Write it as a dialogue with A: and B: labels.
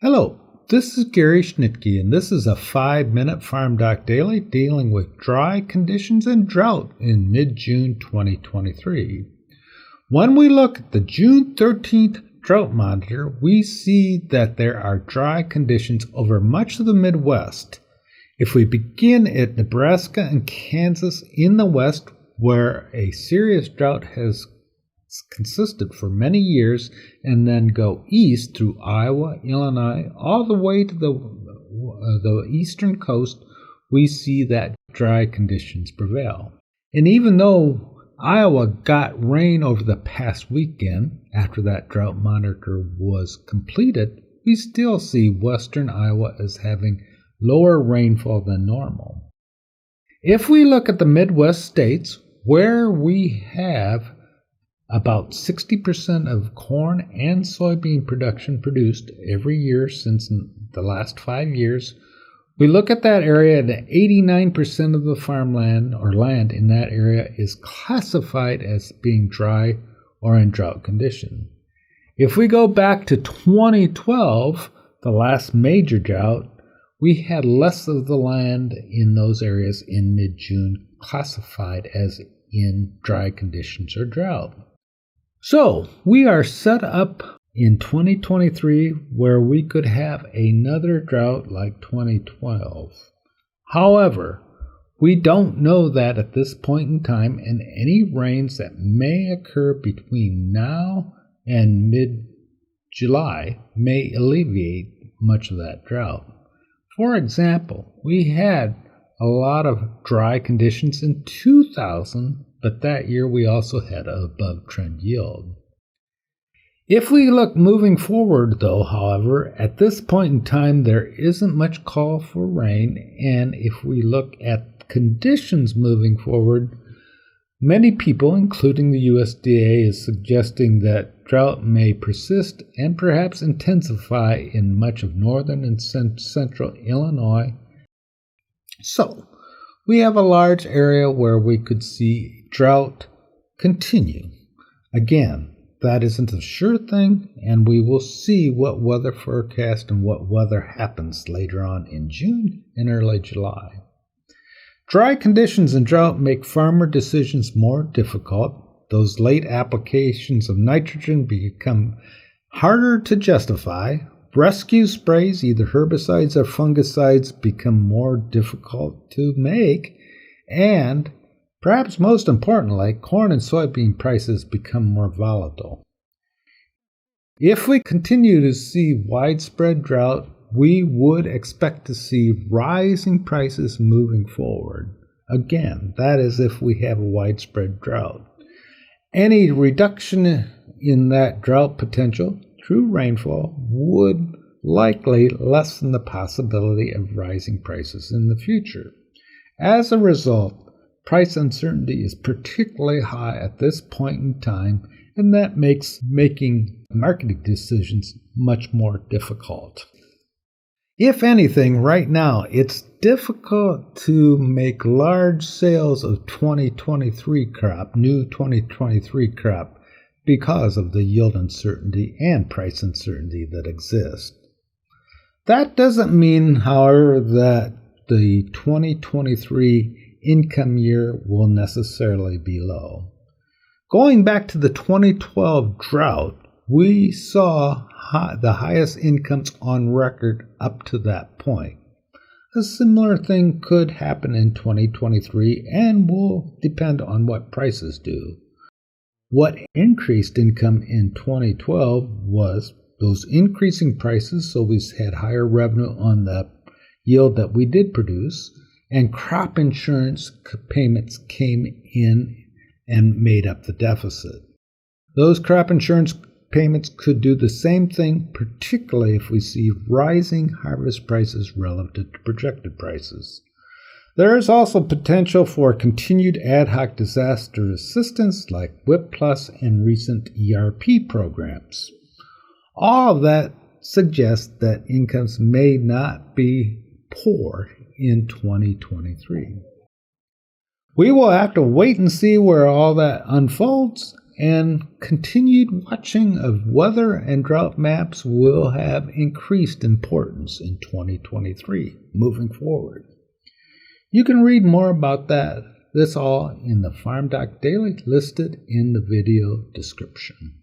A: Hello, this is Gary Schnitkey, and this is a 5-minute Farmdoc Daily dealing with dry conditions and drought in mid-June 2023. When we look at the June 13th drought monitor, we see that there are dry conditions over much of the Midwest. If we begin at Nebraska and Kansas in the West, where a serious drought has consisted for many years, and then go east through Iowa, Illinois, all the way to the eastern coast, we see that dry conditions prevail. And even though Iowa got rain over the past weekend, after that drought monitor was completed, we still see western Iowa as having lower rainfall than normal. If we look at the Midwest states, where we have about 60% of corn and soybean production produced every year since the last 5 years, we look at that area and 89% of the farmland or land in that area is classified as being dry or in drought condition. If we go back to 2012, the last major drought, we had less of the land in those areas in mid-June classified as in dry conditions or drought. So, we are set up in 2023 where we could have another drought like 2012. However, we don't know that at this point in time, and any rains that may occur between now and mid-July may alleviate much of that drought. For example, we had a lot of dry conditions in 2000, but that year we also had an above-trend yield. If we look moving forward, though, however, at this point in time there isn't much call for rain, and if we look at conditions moving forward, many people, including the USDA, is suggesting that drought may persist and perhaps intensify in much of northern and central Illinois. So, we have a large area where we could see drought continue. Again, that isn't a sure thing, and we will see what weather forecast and what weather happens later on in June and early July. Dry conditions and drought make farmer decisions more difficult. Those late applications of nitrogen become harder to justify. Rescue sprays, either herbicides or fungicides, become more difficult to make, and perhaps most importantly, corn and soybean prices become more volatile. If we continue to see widespread drought, we would expect to see rising prices moving forward. Again, that is if we have a widespread drought. Any reduction in that drought potential through rainfall would likely lessen the possibility of rising prices in the future. As a result, price uncertainty is particularly high at this point in time, and that makes making marketing decisions much more difficult. If anything, right now, it's difficult to make large sales of 2023 crop, new 2023 crop, because of the yield uncertainty and price uncertainty that exists. That doesn't mean, however, that the 2023 income year will necessarily be low. Going back to the 2012 drought, we saw the highest incomes on record up to that point. A similar thing could happen in 2023 and will depend on what prices do. What increased income in 2012 was those increasing prices, so we had higher revenue on the yield that we did produce, and crop insurance payments came in and made up the deficit. Those crop insurance payments could do the same thing, particularly if we see rising harvest prices relative to projected prices. There is also potential for continued ad hoc disaster assistance like WIP Plus and recent ERP programs. All of that suggests that incomes may not be poor in 2023. We will have to wait and see where all that unfolds, and continued watching of weather and drought maps will have increased importance in 2023 moving forward. You can read more about this all in the Farmdoc Daily listed in the video description.